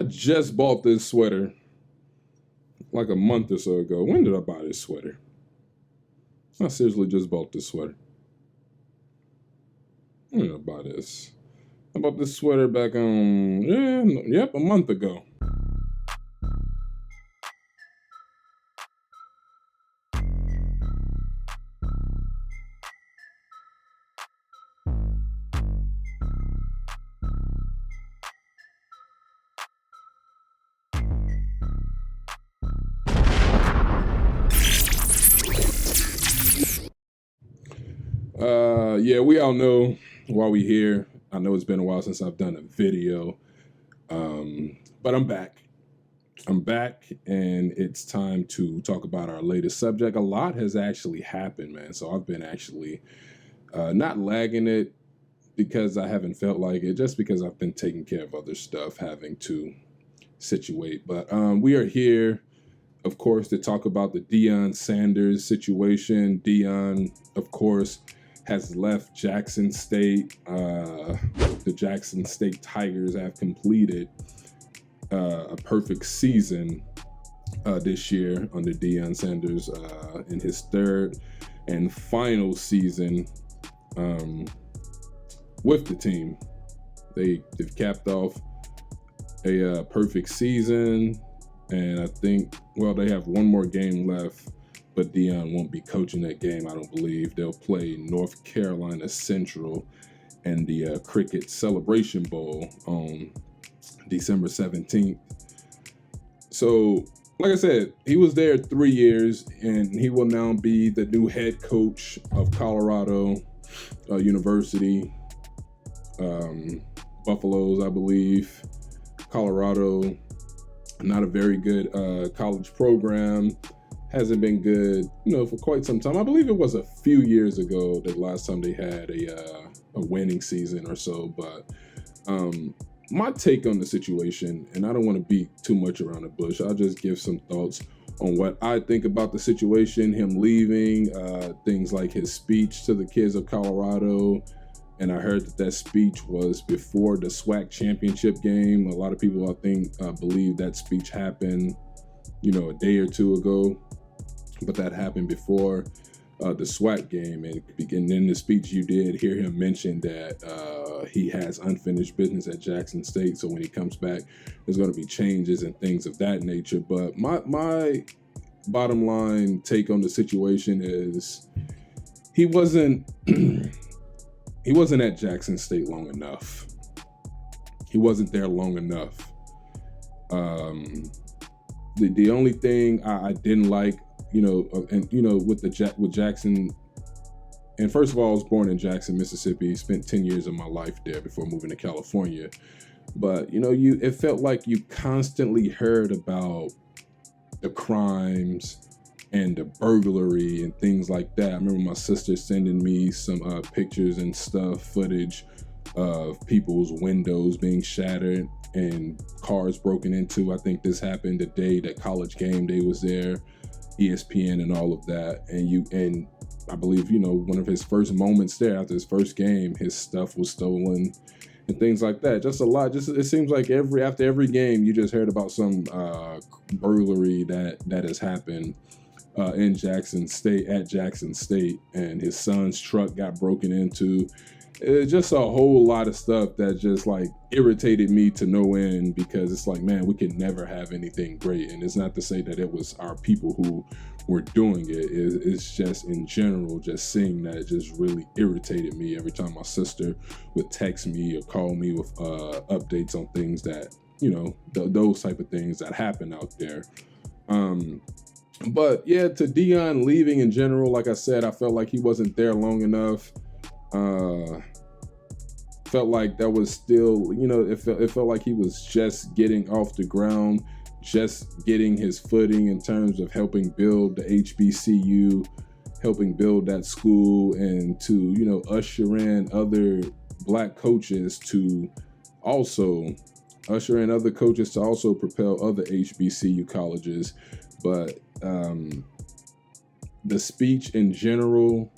I just bought this sweater like a month or so ago. When did I buy this sweater? I seriously just bought this sweater. When did I buy this? I bought this sweater back on, a month ago. We all know why we here. I know it's been a while since I've done a video, but I'm back. I'm back, and it's time to talk about our latest subject. A lot has actually happened, man. So I've been actually not lagging it because I haven't felt like it, just because I've been taking care of other stuff, having to situate. But we are here, of course, to talk about the Deion Sanders situation. Deion, of course, has left Jackson State. The Jackson State Tigers have completed a perfect season this year under Deion Sanders in his third and final season with the team. They've capped off a perfect season, and I think, they have one more game left, but Deion won't be coaching that game, I don't believe. They'll play North Carolina Central in the Cricket Celebration Bowl on December 17th. So, like I said, he was there 3 years, and he will now be the new head coach of Colorado University. Buffaloes, I believe. Colorado, not a very good college program. Hasn't been good, for quite some time. I believe it was a few years ago the last time they had a winning season or so. But my take on the situation, and I don't want to beat too much around the bush, I'll just give some thoughts on what I think about the situation, him leaving, things like his speech to the kids of Colorado. And I heard that speech was before the SWAC championship game. A lot of people, I think, believe that speech happened, a day or two ago. But that happened before the SWAC game. And in the speech, you did hear him mention that he has unfinished business at Jackson State. So when he comes back, there's going to be changes and things of that nature. But my bottom line take on the situation is he wasn't at Jackson State long enough. He wasn't there long enough. The only thing I didn't like, with Jackson, and first of all, I was born in Jackson, Mississippi, spent 10 years of my life there before moving to California. But, it felt like you constantly heard about the crimes and the burglary and things like that. I remember my sister sending me some pictures and footage of people's windows being shattered and cars broken into. I think this happened the day that College Game Day was there, ESPN and all of that. And I believe, one of his first moments there after his first game, his stuff was stolen and things like that. Just a lot. It seems like after every game, you just heard about some burglary that has happened in Jackson State, and his son's truck got broken into. It's just a whole lot of stuff that just irritated me to no end, because it's like, man, we could never have anything great. And it's not to say that it was our people who were doing it. It's just in general, just seeing that, it just really irritated me every time my sister would text me or call me with updates on things that, those type of things that happen out there. But yeah, to Deion leaving in general, like I said, I felt like he wasn't there long enough. Felt like that was still, it felt like he was just getting off the ground, just getting his footing in terms of helping build the HBCU, helping build that school, and to, usher in other black coaches to also propel other HBCU colleges. But the speech in general,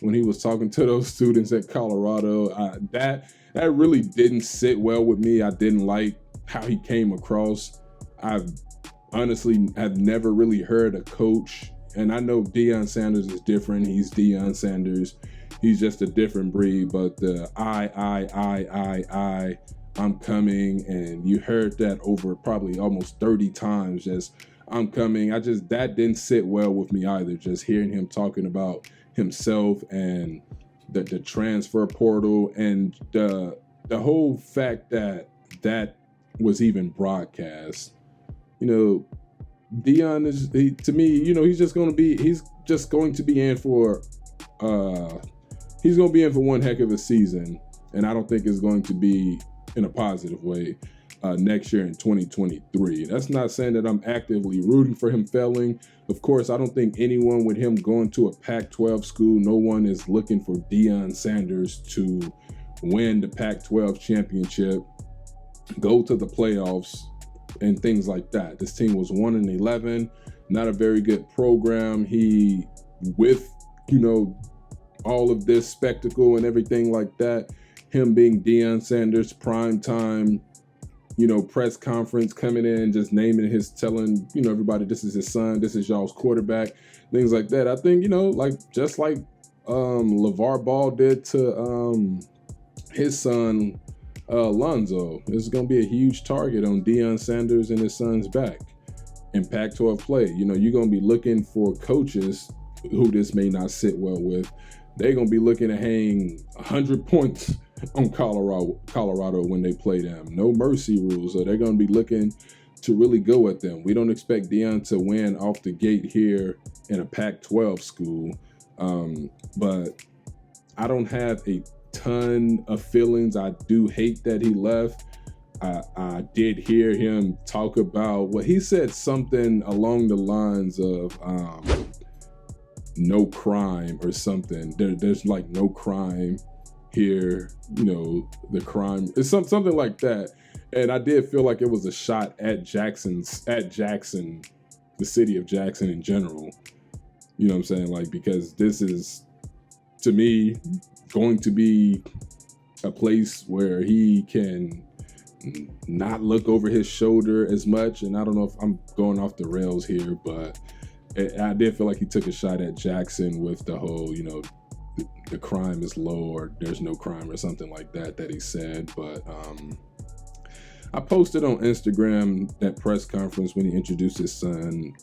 when he was talking to those students at Colorado, that really didn't sit well with me. I didn't like how he came across. I've honestly have never really heard a coach, and I know Deion Sanders is different. He's Deion Sanders. He's just a different breed, but the I'm coming, and you heard that over probably almost 30 times, just I'm coming. That didn't sit well with me either, just hearing him talking about himself and the transfer portal and the whole fact that was even broadcast. You know, Deion to me, you know, he's just going to be in for one heck of a season, and I don't think it's going to be in a positive way next year in 2023. That's not saying that I'm actively rooting for him failing. Of course, I don't think anyone with him going to a Pac-12 school, no one is looking for Deion Sanders to win the Pac-12 championship, go to the playoffs, and things like that. This team was 1-11, not a very good program. He, with, you know, all of this spectacle and everything like that, him being Deion Sanders, prime time, you know, press conference, coming in, just telling, you know, everybody, this is his son, this is y'all's quarterback, things like that. I think, you know, just like LeVar Ball did to his son, Lonzo, this is going to be a huge target on Deion Sanders and his son's back in Pac-12 play. You know, you're going to be looking for coaches who this may not sit well with. They're going to be looking to hang 100 points on Colorado when they play them. No mercy rules, so they're going to be looking to really go at them. We don't expect Deion to win off the gate here in a Pac-12 school, but I don't have a ton of feelings. I do hate that he left. I did hear him talk about, well, he said something along the lines of no crime or something. There's like no crime here, you know, the crime is something like that. And I did feel like it was a shot at Jackson, the city of Jackson in general. You know what I'm saying? Like, because this is, to me, going to be a place where he can not look over his shoulder as much. And I don't know if I'm going off the rails here, but I did feel like he took a shot at Jackson with the whole, you know, the crime is low or there's no crime or something like that he said. But I posted on Instagram that press conference when he introduced his son,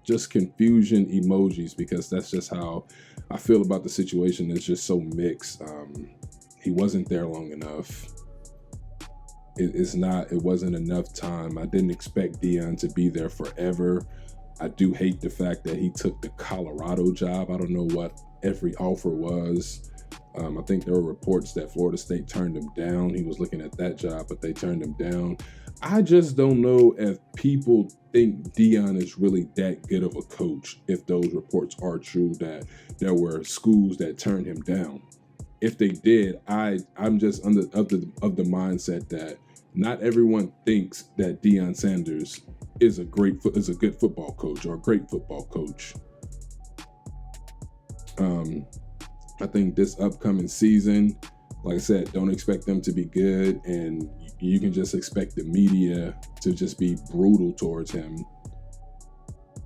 just confusion emojis, because that's just how I feel about the situation. It's just so mixed. He wasn't there long enough. It wasn't enough time. I didn't expect Deion to be there forever. I do hate the fact that he took the Colorado job. I don't know what every offer was. I think there were reports that Florida State turned him down. He was looking at that job, but they turned him down. I just don't know if people think Deion is really that good of a coach, if those reports are true that there were schools that turned him down. If they did, I'm just of the mindset that not everyone thinks that Deion Sanders is a good football coach or a great football coach. I think this upcoming season, like I said, don't expect them to be good, and you can just expect the media to just be brutal towards him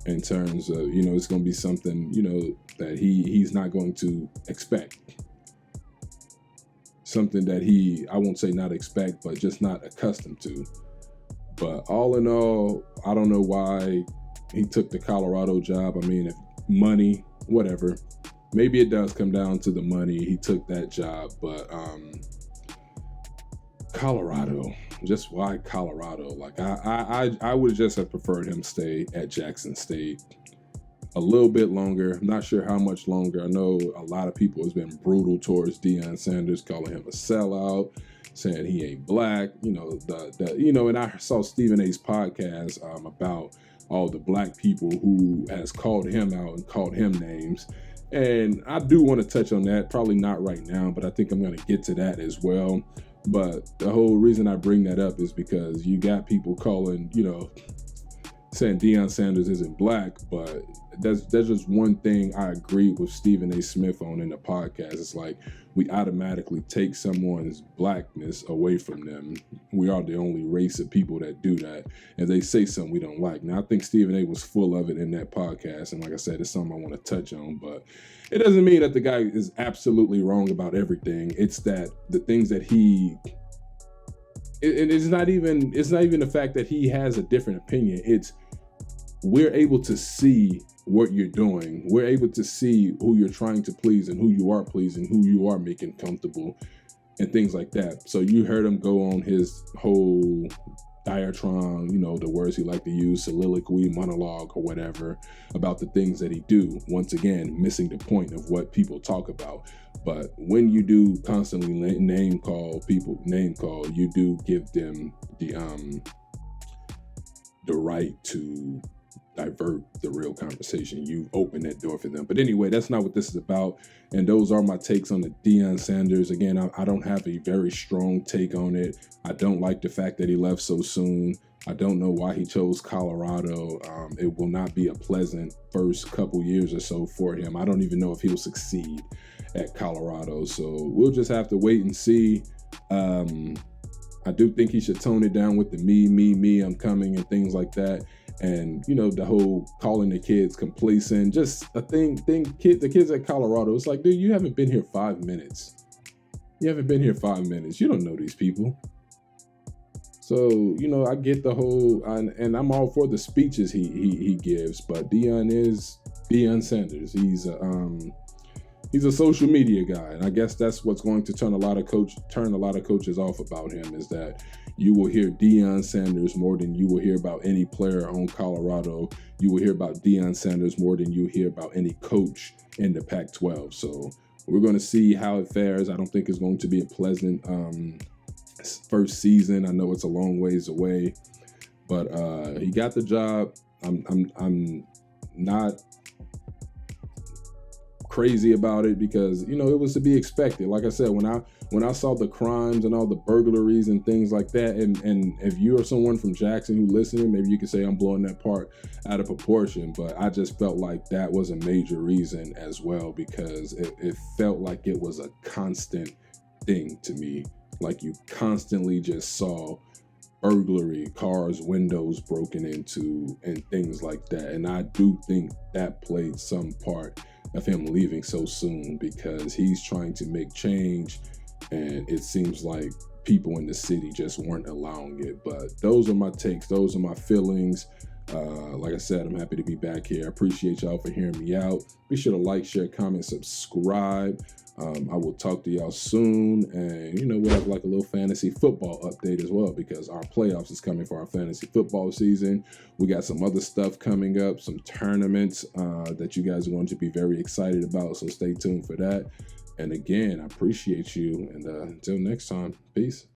in terms of, you know, it's going to be something, you know, that he's not going to expect. Something that I won't say not expect, but just not accustomed to. But all in all, I don't know why he took the Colorado job. I mean, if money, whatever. Maybe it does come down to the money. He took that job, but Colorado, just why Colorado? Like I would just have preferred him stay at Jackson State a little bit longer. I'm not sure how much longer. I know a lot of people has been brutal towards Deion Sanders, calling him a sellout, saying he ain't black. You know, and I saw Stephen A's podcast about all the black people who has called him out and called him names. And I do want to touch on that, probably not right now, but I think I'm going to get to that as well. But the whole reason I bring that up is because you got people calling, you know, saying Deion Sanders isn't black, but That's just one thing I agree with Stephen A. Smith on in the podcast. It's like we automatically take someone's blackness away from them. We are the only race of people that do that, and they say something we don't like. Now, I think Stephen A. was full of it in that podcast, and like I said, it's something I want to touch on, but it doesn't mean that the guy is absolutely wrong about everything. It's that the things that it's not even the fact that he has a different opinion. It's we're able to see what you're doing. We're able to see who you're trying to please and who you are pleasing, who you are making comfortable, and things like that. So you heard him go on his whole diatribe, the words he liked to use, soliloquy, monologue, or whatever, about the things that he do. Once again, missing the point of what people talk about. But when you do constantly name call, you do give them the right to divert the real conversation. You open that door for them. But anyway, that's not what this is about. And those are my takes on the Deion Sanders. Again, I don't have a very strong take on it. I don't like the fact that he left so soon. I don't know why he chose Colorado. It will not be a pleasant first couple years or so for him. I don't even know if he'll succeed at Colorado. So we'll just have to wait and see. I do think he should tone it down with the me, I'm coming and things like that. And, the whole calling the kids complacent, just a thing, the kids at Colorado, it's like, dude, you haven't been here 5 minutes. You don't know these people. So, I get the whole, and I'm all for the speeches he gives, but Deion is Deion Sanders. He's a social media guy, and I guess that's what's going to turn a lot of coaches off about him, is that you will hear Deion Sanders more than you will hear about any player on Colorado. You will hear about Deion Sanders more than you hear about any coach in the Pac-12. So we're going to see how it fares. I don't think it's going to be a pleasant first season. I know it's a long ways away, but he got the job. I'm not crazy about it because it was to be expected. Like I said, when I saw the crimes and all the burglaries and things like that, and if you are someone from Jackson who listening, maybe you could say I'm blowing that part out of proportion, but I just felt like that was a major reason as well, because it felt like it was a constant thing to me. Like you constantly just saw burglary, cars, windows broken into, and things like that. And I do think that played some part of him leaving so soon, because he's trying to make change, and it seems like people in the city just weren't allowing it. But those are my takes. Those are my feelings. Like I said, I'm happy to be back here. I appreciate y'all for hearing me out. Be sure to like, share, comment, subscribe. I will talk to y'all soon, and we'll have like a little fantasy football update as well, because our playoffs is coming for our fantasy football season. We got some other stuff coming up, some tournaments that you guys are going to be very excited about, so stay tuned for that. And again, I appreciate you, and until next time, peace.